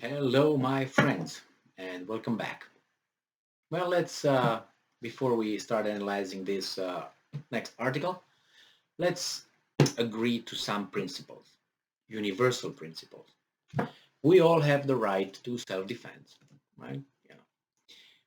Hello, my friends, and welcome back. Well, before we start analyzing this next article, let's agree to some principles, universal principles. We all have the right to self-defense, right? Yeah.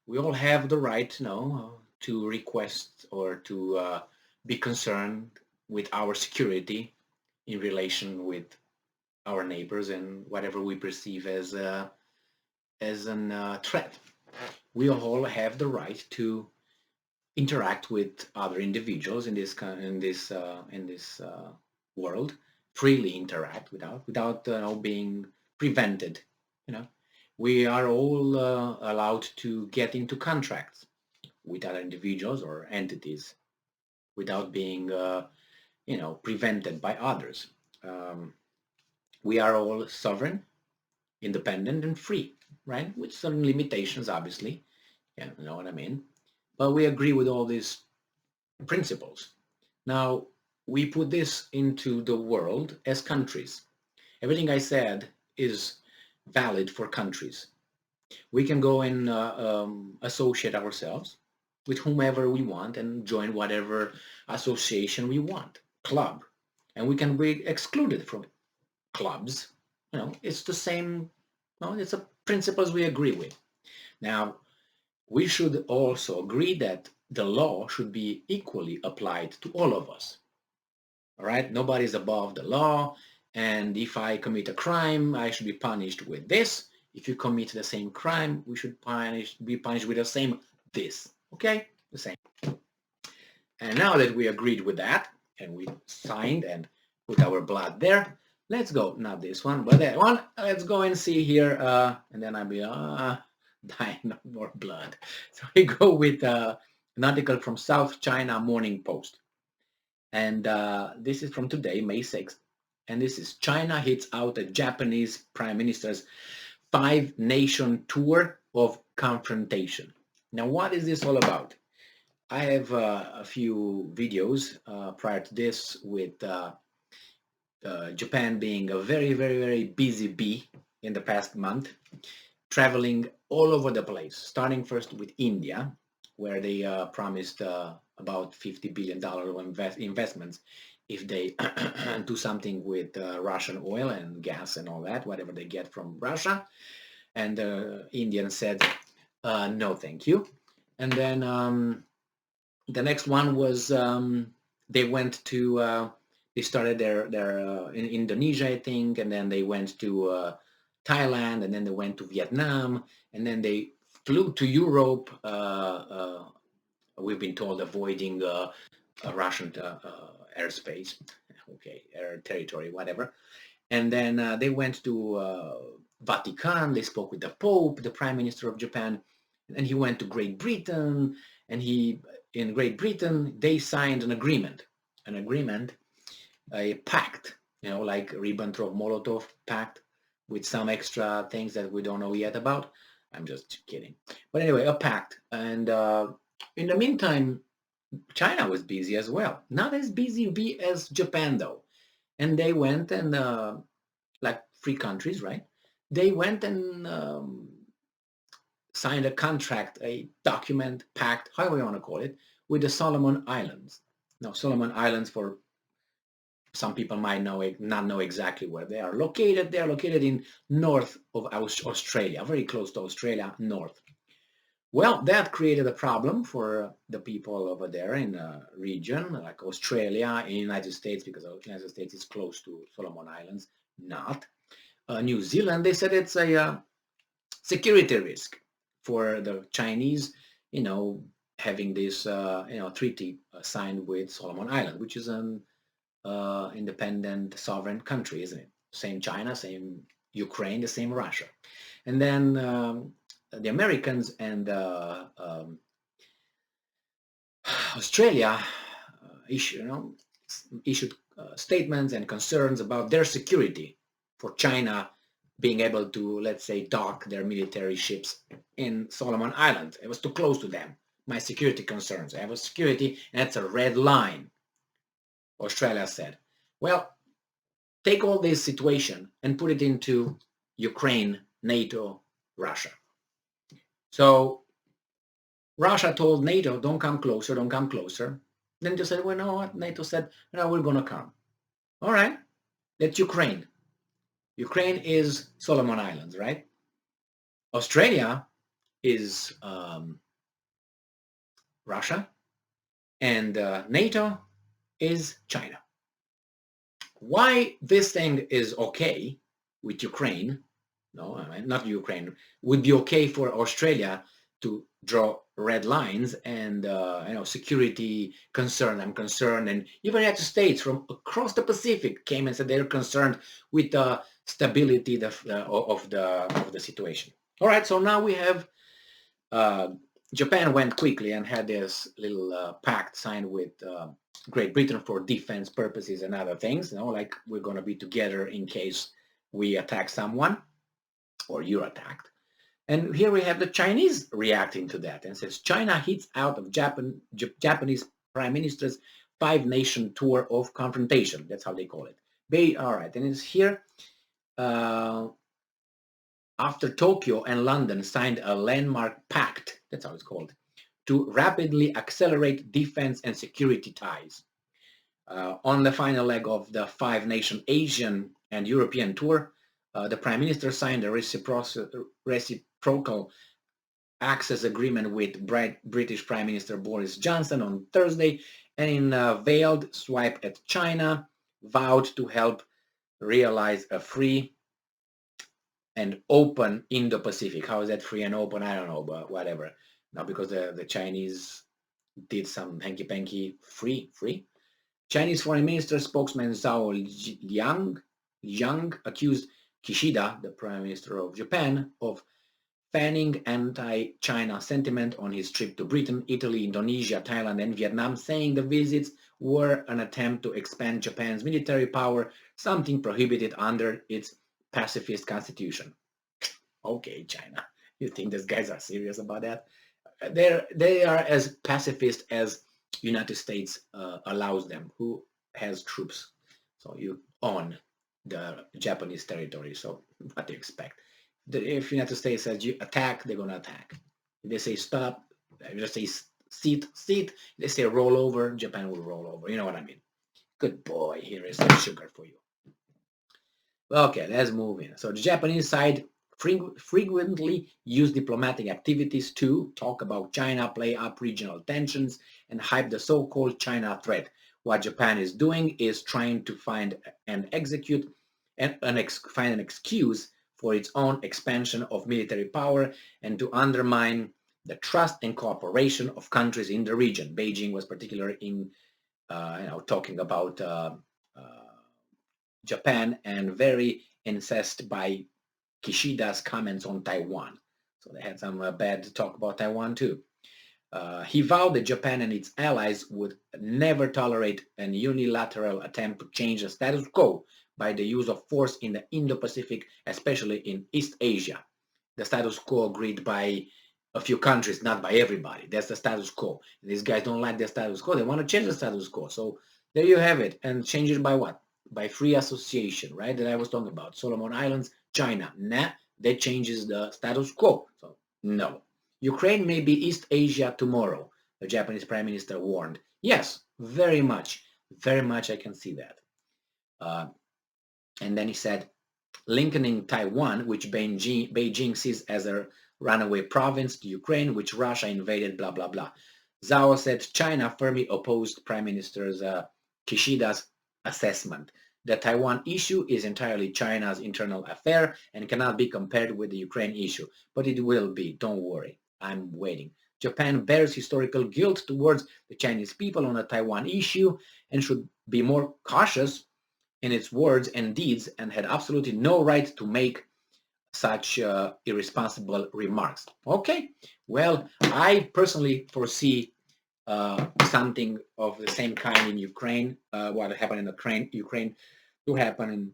We all have the right, to request or to be concerned with our security in relation with our neighbors and whatever we perceive as an threat. We all have the right to interact with other individuals in this world, freely interact without being prevented. You know, we are all allowed to get into contracts with other individuals or entities without being prevented by others. Um, we are all sovereign, independent, and free, right? With some limitations, obviously. Yeah, you know what I mean. But we agree with all these principles. Now, we put this into the world as countries. Everything I said is valid for countries. We can go and associate ourselves with whomever we want and join whatever association we want, club. And we can be excluded from clubs. It's the same, it's a principles we agree with. Now, we should also agree that the law should be equally applied to all of us. All right, nobody's above the law, and if I commit a crime, I should be punished with this. If you commit the same crime, we should be punished with the same this. Okay, the same. And now that we agreed with that, and we signed and put our blood there, let's go. Not this one, but that one. Let's go and see here, and then I'll be dying of more blood. So we go with an article from South China Morning Post. And this is from today, May 6th. And this is China hits out a Japanese Prime Minister's 5-nation tour of confrontation. Now, what is this all about? I have a few videos prior to this with Japan being a very, very, very busy bee in the past month, traveling all over the place, starting first with India, where they promised about $50 billion investments if they do something with Russian oil and gas and all that, whatever they get from Russia. And the Indians said, no, thank you. And then the next one was they went to, they started their in Indonesia, I think, and then they went to Thailand, and then they went to Vietnam, and then they flew to Europe. We've been told avoiding Russian airspace, okay, air territory, whatever. And then they went to Vatican. They spoke with the Pope, the Prime Minister of Japan, and he went to Great Britain. And in Great Britain, they signed an agreement, a pact, like Ribbentrop-Molotov pact, with some extra things that we don't know yet about. I'm just kidding. But anyway, a pact. And in the meantime, China was busy as well. Not as busy as Japan, though. And they went and, like free countries, right? They went and signed a contract, a document, pact, however you want to call it, with the Solomon Islands. Now, Solomon Islands, for some people might not know exactly where they are located. They are located in north of Australia, very close to Australia, north. Well, that created a problem for the people over there in the region, like Australia, in the United States, because the United States is close to Solomon Islands, not. New Zealand, they said it's a security risk for the Chinese, having this, treaty signed with Solomon Island, which is an independent sovereign country, isn't it? Same China, same Ukraine, the same Russia. And then the Americans and Australia issued statements and concerns about their security for China being able to, let's say, dock their military ships in Solomon Islands. It was too close to them. My security concerns. I have a security, and that's a red line, Australia said. Well, take all this situation and put it into Ukraine NATO, Russia. So Russia told NATO, don't come closer, don't come closer. Then NATO said, well, you know what? NATO said, no, we're going to come. All right, that's Ukraine. Ukraine is Solomon Islands, right? Australia is Russia, and NATO is China. Why this thing is okay with Ukraine, no, I mean, not Ukraine, would be okay for Australia to draw red lines and security concern. I'm concerned, and even United States from across the Pacific came and said they're concerned with the stability of the situation. All right, so now we have Japan went quickly and had this little pact signed with Great Britain for defense purposes and other things. Like we're going to be together in case we attack someone or you're attacked. And here we have the Chinese reacting to that and says China hits out of Japanese Prime Minister's 5-nation tour of confrontation. That's how they call it. All right, and it's here. After Tokyo and London signed a landmark pact, that's how it's called, to rapidly accelerate defense and security ties. On the final leg of the 5-nation Asian and European tour, the Prime Minister signed a reciprocal access agreement with British Prime Minister Boris Johnson on Thursday, and in a veiled swipe at China, vowed to help realize a free and open Indo-Pacific. How is that free and open? I don't know, but whatever. Now, because the Chinese did some hanky-panky free. Chinese Foreign Minister spokesman Zhao Liang accused Kishida, the Prime Minister of Japan, of fanning anti-China sentiment on his trip to Britain, Italy, Indonesia, Thailand, and Vietnam, saying the visits were an attempt to expand Japan's military power, something prohibited under its pacifist constitution. Okay, China, you think these guys are serious about that? They are as pacifist as United States allows them, who has troops. So you own the Japanese territory. So what do you expect? If United States says you attack, they're going to attack. If they say stop, if they say sit, if they say roll over, Japan will roll over. You know what I mean? Good boy, here is some sugar for you. Okay, let's move in. So the Japanese side frequently use diplomatic activities to talk about China, play up regional tensions, and hype the so-called China threat. What Japan is doing is trying to find and execute and find an excuse for its own expansion of military power and to undermine the trust and cooperation of countries in the region. Beijing was particular in talking about Japan and very incensed by Kishida's comments on Taiwan. So they had some bad talk about Taiwan too. He vowed that Japan and its allies would never tolerate an unilateral attempt to change the status quo by the use of force in the Indo-Pacific, especially in East Asia. The status quo agreed by a few countries, not by everybody. That's the status quo. And these guys don't like the status quo. They want to change the status quo. So there you have it. And change it by what? By free association, right? That I was talking about. Solomon Islands, China. Nah, that changes the status quo. So no. Ukraine may be East Asia tomorrow, the Japanese Prime Minister warned. Yes, very much. Very much I can see that. And then he said, linking Taiwan, which Beijing sees as a runaway province, to Ukraine, which Russia invaded, blah, blah, blah. Zhao said China firmly opposed Prime Minister Kishida's assessment. The Taiwan issue is entirely China's internal affair and cannot be compared with the Ukraine issue, but it will be, don't worry. I'm waiting. Japan bears historical guilt towards the Chinese people on the Taiwan issue and should be more cautious in its words and deeds and had absolutely no right to make such irresponsible remarks. Okay, well, I personally foresee something of the same kind in Ukraine, what happened in Ukraine to happen in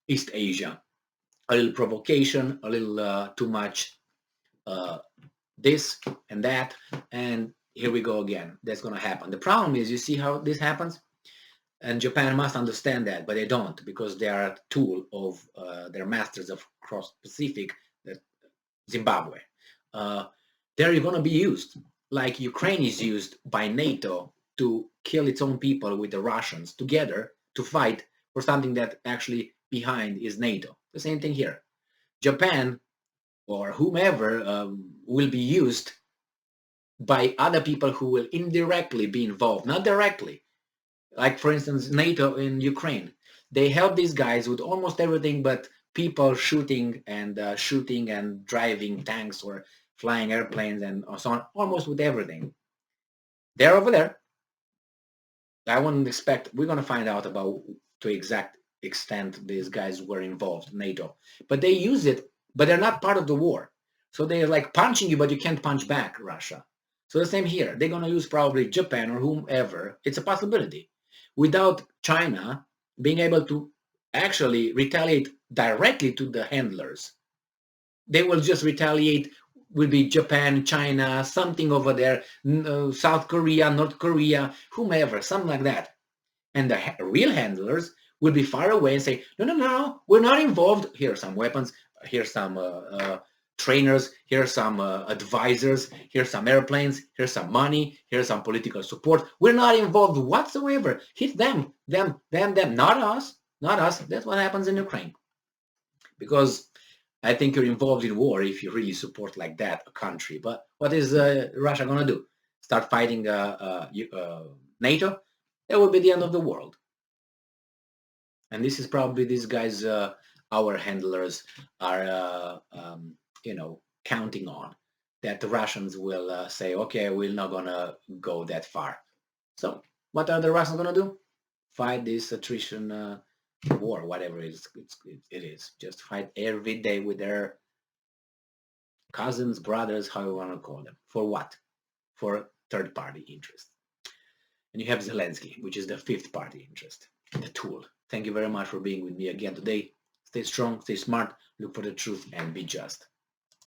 East Asia. A little provocation, a little too much this and that, and here we go again. That's going to happen. The problem is, you see how this happens? And Japan must understand that, but they don't, because they are a tool of their masters of cross-Pacific, Zimbabwe. Uh, they're going to be used, like Ukraine is used by NATO to kill its own people with the Russians together to fight for something that actually behind is NATO. The same thing here. Japan or whomever will be used by other people who will indirectly be involved, not directly. Like, for instance, NATO in Ukraine. They help these guys with almost everything but people shooting and driving tanks or flying airplanes and so on, almost with everything. They're over there. I wouldn't expect, we're going to find out about to exact extent these guys were involved, NATO. But they use it, but they're not part of the war. So they're like punching you, but you can't punch back, Russia. So the same here. They're going to use probably Japan or whomever. It's a possibility. Without China being able to actually retaliate directly to the handlers, they will just retaliate, will be Japan, China, something over there, South Korea, North Korea, whomever, something like that. And the real handlers will be far away and say, no, no, no, we're not involved. Here are some weapons. Here's some trainers. Here's some advisors. Here's some airplanes. Here's some money. Here's some political support. We're not involved whatsoever. Hit them, them. Not us. Not us. That's what happens in Ukraine. Because I think you're involved in war if you really support like that a country. But what is Russia going to do? Start fighting NATO? That would be the end of the world. And this is probably these guys, our handlers are, counting on that the Russians will say, okay, we're not going to go that far. So what are the Russians going to do? Fight this attrition war, whatever it is. Just fight every day with their cousins, brothers, how you want to call them. For what? For third-party interest. And you have Zelensky, which is the fifth party interest, the tool. Thank you very much for being with me again today. Stay strong, stay smart, look for the truth, and be just.